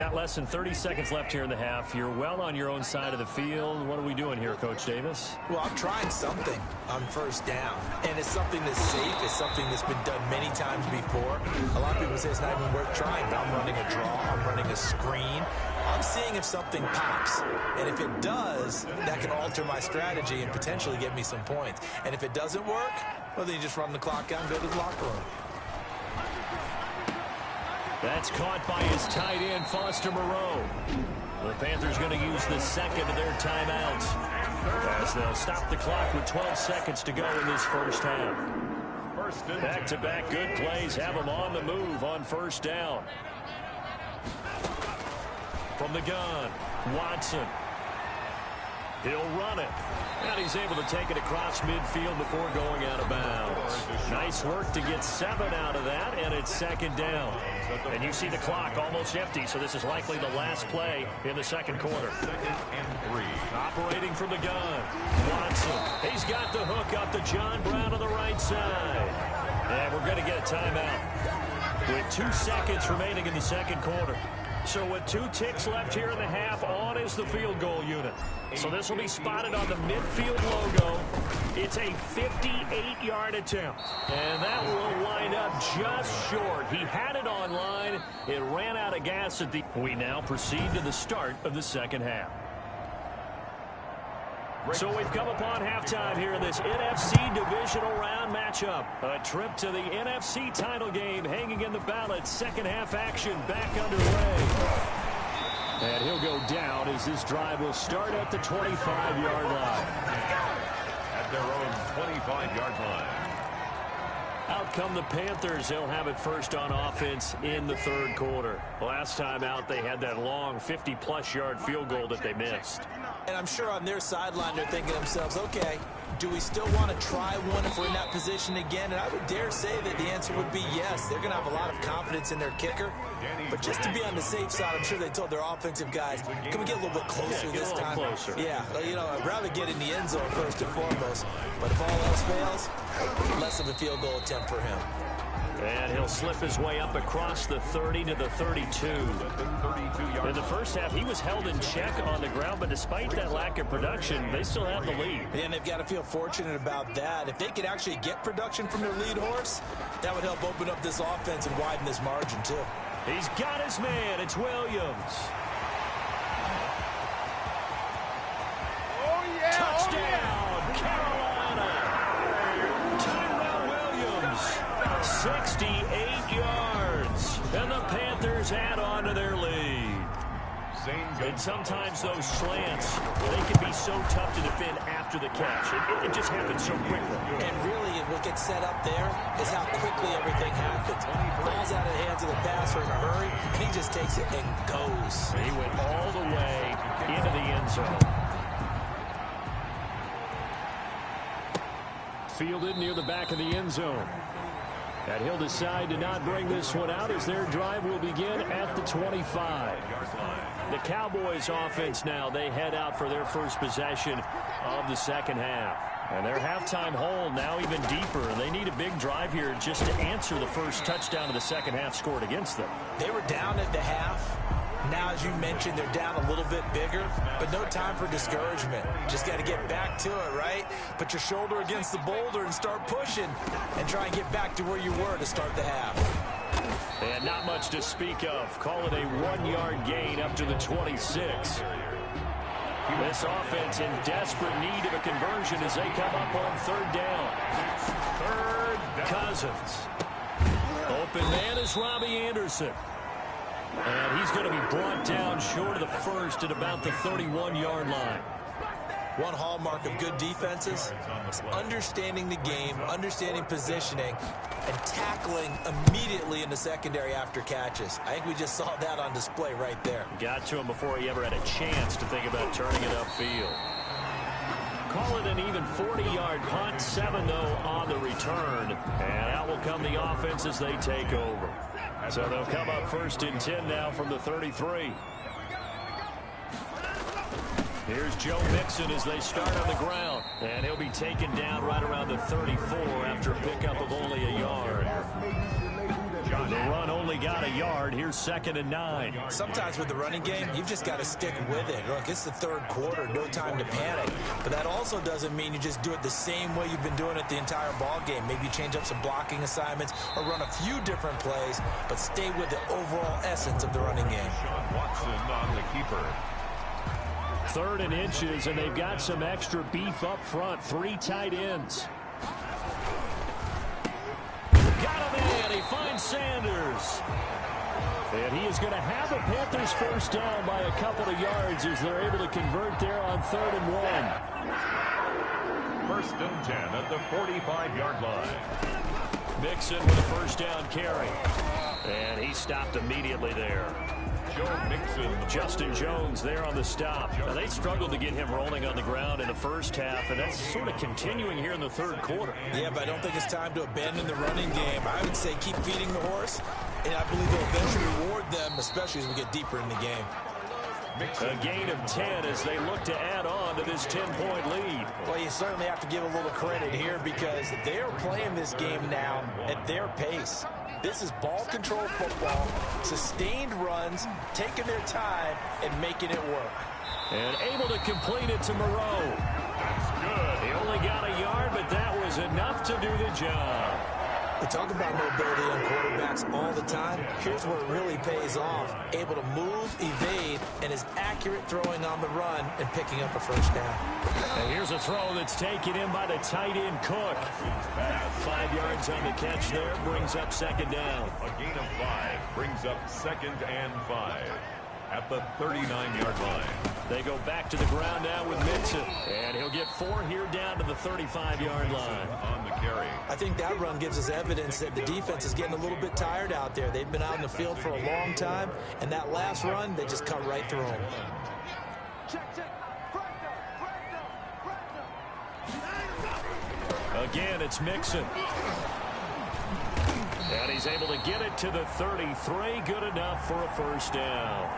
Got less than 30 seconds left here in the half. You're well on your own side of the field. What are we doing here, Coach Davis? Well, I'm trying something on first down, and it's something that's safe. It's something that's been done many times before. A lot of people say it's not even worth trying, but I'm running a draw. I'm running a screen. I'm seeing if something pops, and if it does, that can alter my strategy and potentially get me some points. And if it doesn't work, well, then you just run the clock out and go to the locker room. That's caught by his tight end, Foster Moreau. The Panthers going to use the second of their timeouts as they'll stop the clock with 12 seconds to go in this first half. Back-to-back good plays have them on the move on first down. From the gun, Watson. He'll run it. And he's able to take it across midfield before going out of bounds. Nice work to get 7 out of that, and it's second down. And you see the clock almost empty, so this is likely the last play in the second quarter. Operating from the gun, Watson. He's got the hook up to John Brown on the right side. And we're going to get a timeout with 2 seconds remaining in the second quarter. So with 2 ticks left here in the half, on is the field goal unit. So this will be spotted on the midfield logo. It's a 58-yard attempt. And that will wind up just short. He had it on line. It ran out of gas at the... We now proceed to the start of the second half. So we've come upon halftime here in this NFC divisional round matchup. A trip to the NFC title game hanging in the balance. Second half action back underway. And he'll go down as this drive will start at the 25-yard line. At their own 25-yard line. Out come the Panthers. They'll have it first on offense in the third quarter. Last time out, they had that long 50-plus yard field goal that they missed. And I'm sure on their sideline they're thinking to themselves, okay, do we still want to try one if we're in that position again? And I would dare say that the answer would be yes. They're going to have a lot of confidence in their kicker. But just to be on the safe side, I'm sure they told their offensive guys, can we get a little bit closer this time? Closer. Yeah, you know, I'd rather get in the end zone first and foremost. But if all else fails, less of a field goal attempt for him. And he'll slip his way up across the 30 to the 32. In the first half, he was held in check on the ground, but despite that lack of production, they still have the lead. And they've got to feel fortunate about that. If they could actually get production from their lead horse, that would help open up this offense and widen this margin, too. He's got his man. It's Williams. Oh, yeah! Touchdown, Carolina. Tyrell Williams, 68 yards. And the Panthers add on to their lead. And sometimes those slants, they can be so tough to defend after the catch. It just happens so quickly. And really, what gets set up there is how quickly everything happens. Ball's out of the hands of the passer in a hurry, and he just takes it and goes. He went all the way into the end zone. Fielded near the back of the end zone. And he'll decide to not bring this one out as their drive will begin at the 25. The Cowboys offense now, they head out for their first possession of the second half. And their halftime hole now even deeper. They need a big drive here just to answer the first touchdown of the second half scored against them. They were down at the half. Now, as you mentioned, they're down a little bit bigger, but no time for discouragement. Just got to get back to it, right? Put your shoulder against the boulder and start pushing and try and get back to where you were to start the half. And not much to speak of. Call it a 1-yard gain up to the 26. This offense in desperate need of a conversion as they come up on third down. Cousins. Open man is Robbie Anderson. And he's going to be brought down short of the first at about the 31-yard line. One hallmark of good defenses is understanding the game, understanding positioning, and tackling immediately in the secondary after catches. I think we just saw that on display right there. Got to him before he ever had a chance to think about turning it upfield. Call it an even 40-yard punt, 7 though on the return. And out will come the offense as they take over. So they'll come up first and 10 now from the 33. Here's Joe Mixon as they start on the ground. And he'll be taken down right around the 34 after a pickup of only a yard. The run only got a yard. Here's 2nd and 9. Sometimes with the running game, you've just got to stick with it. Look, it's the third quarter, no time to panic. But that also doesn't mean you just do it the same way you've been doing it the entire ball game. Maybe you change up some blocking assignments or run a few different plays, but stay with the overall essence of the running game. Watson on the keeper. 3rd and inches, and they've got some extra beef up front. 3 tight ends. Got him in. He finds Sanders. And he is going to have the Panthers first down by a couple of yards as they're able to convert there on 3rd and 1. 1st and 10 at the 45-yard line. Mixon with a first down carry. And he stopped immediately there. Joe Mixon. Justin Jones there on the stop. Now, they struggled to get him rolling on the ground in the first half, and that's sort of continuing here in the 3rd quarter. Yeah, but I don't think it's time to abandon the running game. I would say keep feeding the horse, and I believe they'll eventually reward them, especially as we get deeper in the game. A gain of 10 as they look to add on to this 10-point lead. Well, you certainly have to give a little credit here because they're playing this game now at their pace. This is ball control football, sustained runs, taking their time, and making it work. And able to complete it to Moreau. That's good. He only got a yard, but that was enough to do the job. We talk about mobility on quarterbacks all the time. Here's where it really pays off. Able to move, evade, and is accurate throwing on the run and picking up a first down. And here's a throw that's taken in by the tight end Cook. 5 yards on the catch there, brings up 2nd down. A gain of 5 brings up 2nd and 5 at the 39-yard line. They go back to the ground now with Mixon. And he'll get 4 here down to the 35-yard line. On the carry. I think that run gives us evidence that the defense is getting a little bit tired out there. They've been out in the field for a long time, and that last run, they just cut right through them. Again, it's Mixon. And he's able to get it to the 33. Good enough for a first down.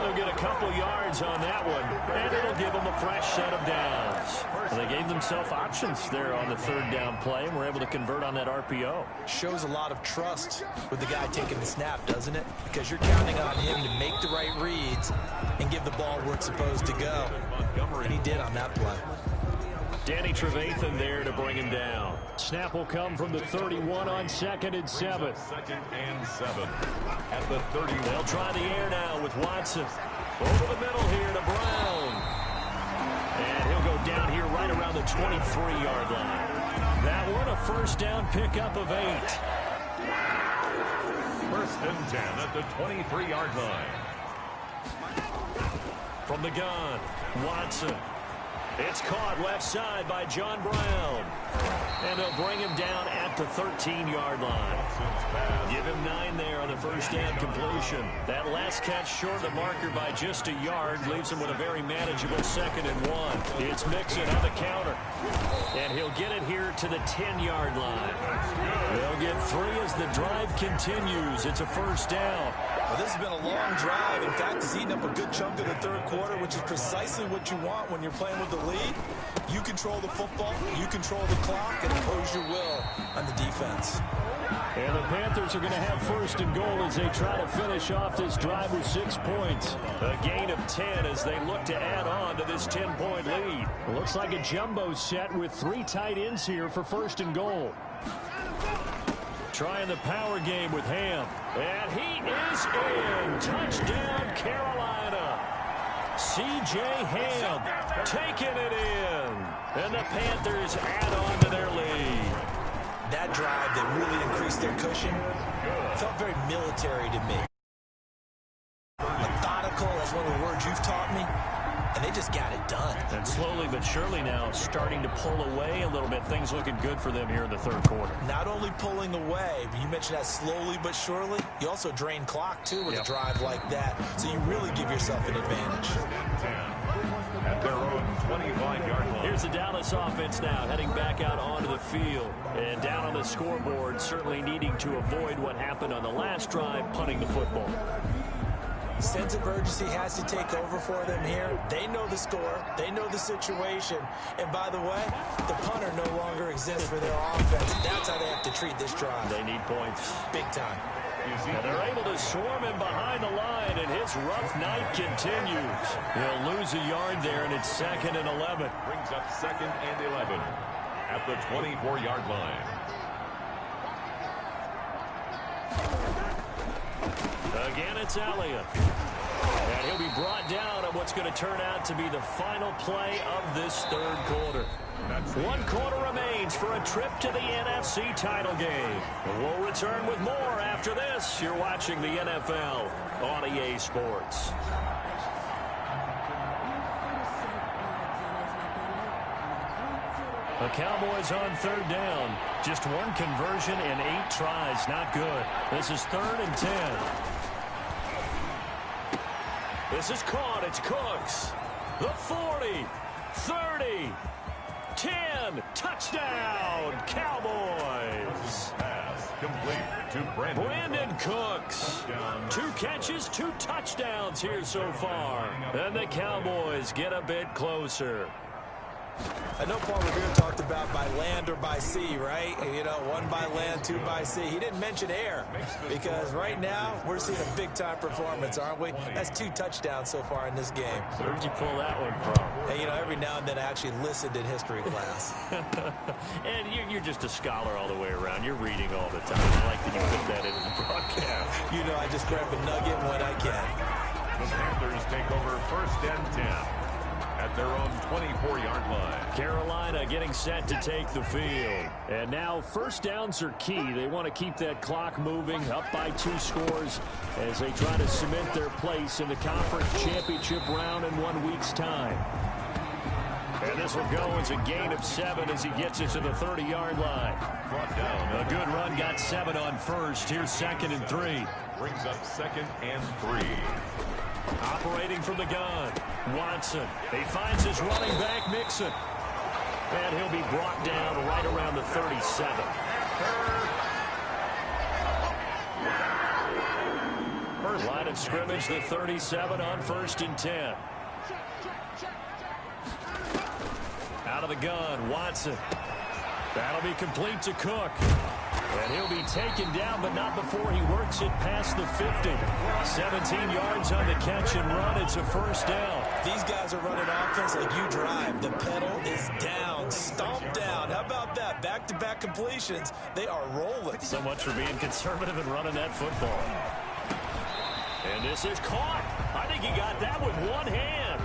They'll get a couple yards on that one, and it'll give them a fresh set of downs. Well, they gave themselves options there on the 3rd down play, and were able to convert on that RPO. Shows a lot of trust with the guy taking the snap, doesn't it? Because you're counting on him to make the right reads and give the ball where it's supposed to go. And he did on that play. Danny Trevathan there to bring him down. Snap will come from the 31 on 2nd and 7. 2nd and 7 at the 30. They'll try the air now with Watson. Over the middle here to Brown. And he'll go down here right around the 23-yard line. That one a first down pickup of 8. 1st and 10 at the 23-yard line. From the gun, Watson. It's caught left side by John Brown. And they'll bring him down at the 13-yard line. Give him 9 there on the first down completion. That last catch short of the marker by just a yard leaves him with a very manageable 2nd and 1. It's Mixon on the counter. And he'll get it here to the 10-yard line. They'll get 3 as the drive continues. It's a first down. Well, this has been a long drive. In fact, it's eaten up a good chunk of the 3rd quarter, which is precisely what you want when you're playing with the lead. You control the football, you control the clock, and impose your will on the defense. And the Panthers are going to have 1st and goal as they try to finish off this drive with 6 points. A gain of 10 as they look to add on to this 10-point lead. Looks like a jumbo set with 3 tight ends here for 1st and goal. Trying the power game with Ham. And he is in. Touchdown, Carolina. C.J. Ham taking it in. And the Panthers add on to their lead. That drive that really increased their cushion felt very military to me. Methodical, that's one of the words you've taught me. And they just got it done. And slowly but surely now starting to pull away a little bit. Things looking good for them here in the 3rd quarter. Not only pulling away, but you mentioned that slowly but surely. You also drain clock, too, with a drive like that. So you really give yourself an advantage. At their own 25-yard line. Here's the Dallas offense now heading back out onto the field. And down on the scoreboard, certainly needing to avoid what happened on the last drive, punting the football. Sense of urgency has to take over for them here. They know the score. They know the situation. And by the way, the punter no longer exists for their offense. That's how they have to treat this drive. They need points. Big time. And they're able to swarm him behind the line, and his rough night continues. He'll lose a yard there, and it's 2nd and 11. Brings up 2nd and 11 at the 24-yard line. Again, it's Elliott. And he'll be brought down on what's going to turn out to be the final play of this 3rd quarter. 1 quarter remains for a trip to the NFC title game. We'll return with more after this. You're watching the NFL on EA Sports. The Cowboys on 3rd down. Just 1 conversion in 8 tries. Not good. This is 3rd and 10. This is caught. It's Cooks. The 40, 30, 10. Touchdown, Cowboys. Pass complete to Brandon Cooks. 2 catches, 2 touchdowns here so far. And the Cowboys get a bit closer. I know Paul Revere talked about by land or by sea, right? You know, 1 by land, 2 by sea. He didn't mention air because right now we're seeing a big-time performance, aren't we? That's 2 touchdowns so far in this game. Where'd you pull that one from? And, you know, every now and then I actually listened in history class. And you're just a scholar all the way around. You're reading all the time. I like that you put that into the broadcast. You know, I just grab a nugget when I can. The Panthers take over 1st and 10. At their own 24-yard line. Carolina getting set to take the field. And now 1st downs are key. They want to keep that clock moving, up by 2 scores as they try to cement their place in the conference championship round in 1 week's time. And this will go as a gain of 7 as he gets it to the 30-yard line. Brought down. A good run got 7 on 1st. Here's 2nd and 3. Brings up 2nd and 3. Operating from the gun, Watson. He finds his running back, Mixon. And he'll be brought down right around the 37. First line of scrimmage, the 37 on 1st and 10. Out of the gun, Watson. That'll be complete to Cook. And he'll be taken down, but not before he works it past the 50. 17 yards on the catch and run. It's a 1st down. These guys are running offense like you drive. The pedal is down, stomped down. How about that? Back-to-back completions. They are rolling. So much for being conservative and running that football. And this is caught. I think he got that with 1 hand.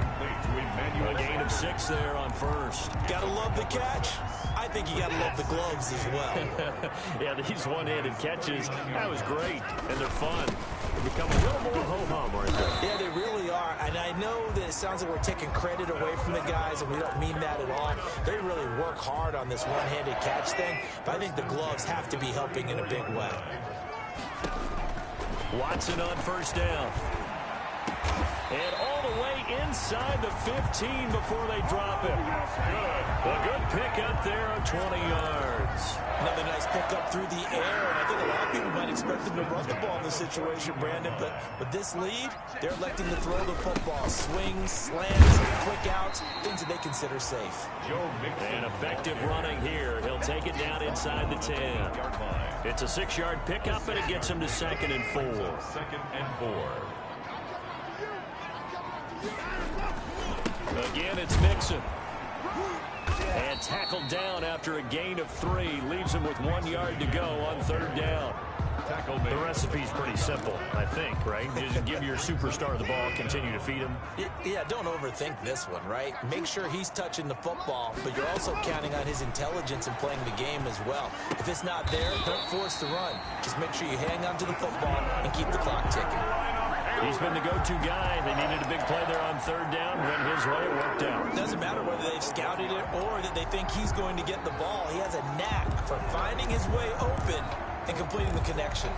A gain of 6 there on 1st. Gotta love the catch. I think you gotta love the gloves as well. Yeah, these one-handed catches, that was great, and they're fun. They become a little more ho-hum, aren't they? Yeah, they really are. And I know that it sounds like we're taking credit away from the guys, and we don't mean that at all. They really work hard on this one-handed catch thing, but I think the gloves have to be helping in a big way. Watson on 1st down. And all the way inside the 15 before they drop him. A good pickup there on 20 yards. Another nice pickup through the air, and I think a lot of people might expect them to run the ball in this situation, Brandon, but with this lead, they're electing to throw the football. Swings, slants, quick outs, things that they consider safe. And effective running here. He'll take it down inside the 10. It's a 6-yard pickup, and it gets him to 2nd and 4. 2nd and 4. Again, it's Mixon. And tackled down after a gain of 3. Leaves him with 1 yard to go on 3rd down. The recipe's pretty simple, I think, right? Just give your superstar the ball, continue to feed him. Yeah, don't overthink this one, right? Make sure he's touching the football, but you're also counting on his intelligence in playing the game as well. If it's not there, don't force the run. Just make sure you hang on to the football and keep the clock ticking. He's been the go-to guy. They needed a big play there on 3rd down. Went his way. It worked out. Doesn't matter whether they've scouted it or that they think he's going to get the ball. He has a knack for finding his way open and completing the connection.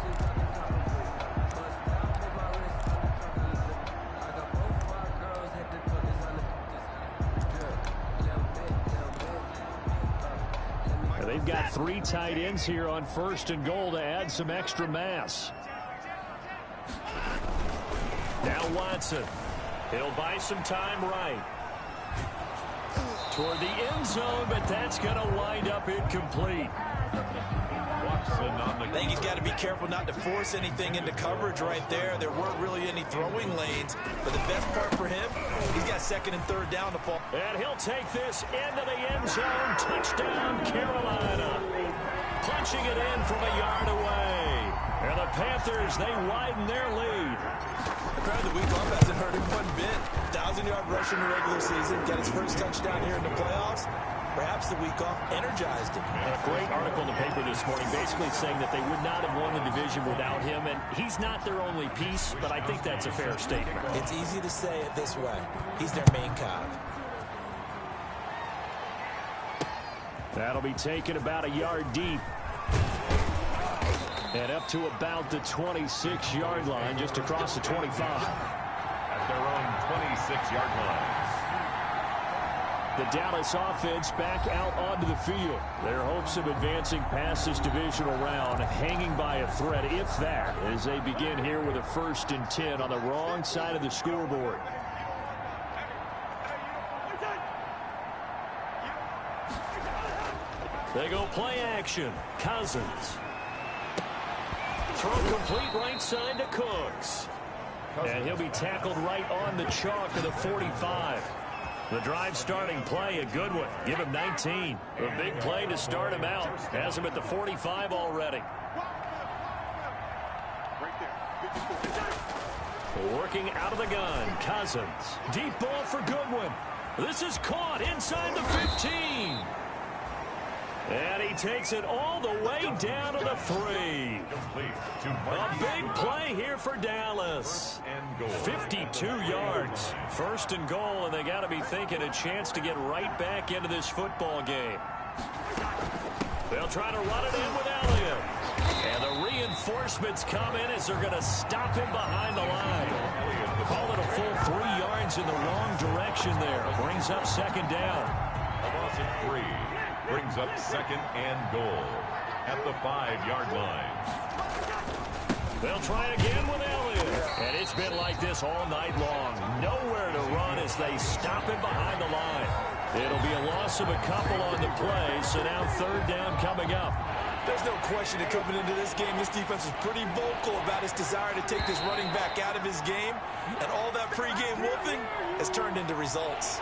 They've got 3 tight ends here on 1st and goal to add some extra mass. Now Watson. He'll buy some time right. Toward the end zone, but that's going to wind up incomplete. I think he's got to be careful not to force anything into coverage right there. There weren't really any throwing lanes, but the best part for him, he's got second and third down to fall. And he'll take this into the end zone. Touchdown, Carolina. Punching it in from a yard away. And the Panthers, they widen their lead. The week off hasn't hurt him one bit. 1,000-yard rush in the regular season. Got his first touchdown here in the playoffs. Perhaps the week off energized him. A great article in the paper this morning basically saying that they would not have won the division without him. And he's not their only piece, but I think that's a fair statement. It's easy to say it this way. He's their main cog. That'll be taken about a yard deep. And up to about the 26-yard line, just across the 25. At their own 26-yard line. The Dallas offense back out onto the field. Their hopes of advancing past this divisional round hanging by a thread, if that, as they begin here with a 1st and 10 on the wrong side of the scoreboard. They go play action. Cousins. Throw complete right side to Cooks. And he'll be tackled right on the chalk of the 45. The drive starting play, a good one. Give him 19. A big play to start him out. Has him at the 45 already. Working out of the gun, Cousins. Deep ball for Goodwin. This is caught inside the 15. And he takes it all the way down to the 3. A big play here for Dallas. 52 yards. 1st and goal, and they got to be thinking a chance to get right back into this football game. They'll try to run it in with Elliott. And the reinforcements come in as they're going to stop him behind the line. Call it a full 3 yards in the wrong direction there. Brings up 2nd down. A loss of 3. Brings up 2nd and goal at the 5-yard line. They'll try again with Elliott. And it's been like this all night long. Nowhere to run as they stop him behind the line. It'll be a loss of a couple on the play, so now 3rd down coming up. There's no question that coming into this game, this defense is pretty vocal about its desire to take this running back out of his game. And all that pregame wolfing has turned into results.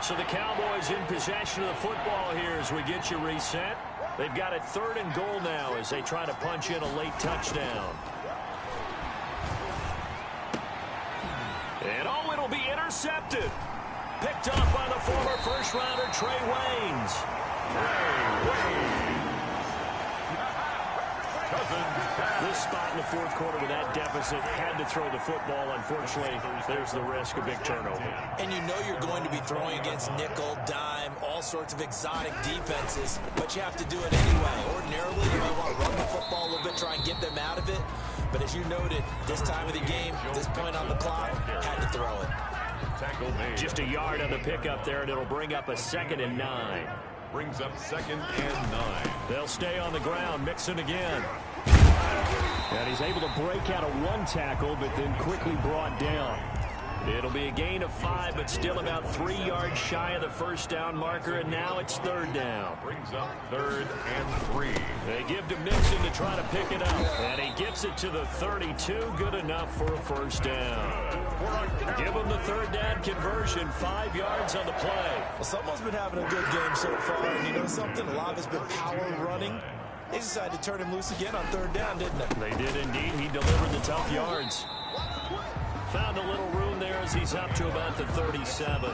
So the Cowboys in possession of the football here as we get you reset. They've got it 3rd and goal now as they try to punch in a late touchdown. And oh, it'll be intercepted. Picked up by the former first-rounder Trey Waynes. This spot in the 4th quarter with that deficit had to throw the football. Unfortunately, there's the risk of big turnover. And you know you're going to be throwing against nickel, dime, all sorts of exotic defenses, but you have to do it anyway. Ordinarily, you might want to run the football a little bit, try and get them out of it. But as you noted, this time of the game, this point on the clock, had to throw it. Just a yard on the pickup there, and it'll bring up a 2nd and 9. Brings up 2nd and 9. They'll stay on the ground, Mixon again. And he's able to break out of 1 tackle, but then quickly brought down. It'll be a gain of 5, but still about 3 yards shy of the 1st down marker, and now it's 3rd down. Brings up 3rd and 3. They give to Mixon to try to pick it up, and he gets it to the 32, good enough for a 1st down. Give him the 3rd down conversion, 5 yards on the play. Well, someone's been having a good game so far, and you know something? A lot of it's been power running. They decided to turn him loose again on 3rd down, didn't they? They did indeed. He delivered the tough yards. Found a little room there as he's up to about the 37.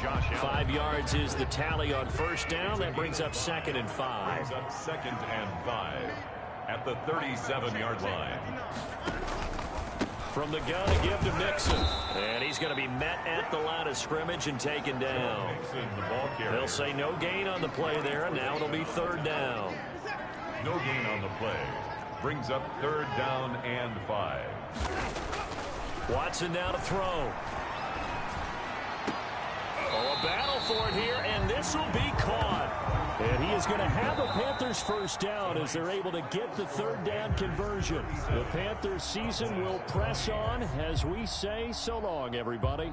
5 yards is the tally on 1st down. That brings up 2nd and 5. Brings up 2nd and 5 at the 37-yard line. From the gun to give to Mixon. And he's going to be met at the line of scrimmage and taken down. Mixon, the ball carrier. They'll say no gain on the play there, and now it'll be 3rd down. No gain on the play. Brings up 3rd down and 5. Watson now to throw. Oh, a battle for it here, and this will be caught. And he is going to have a Panthers first down as they're able to get the third down conversion. The Panthers season will press on as we say so long, everybody.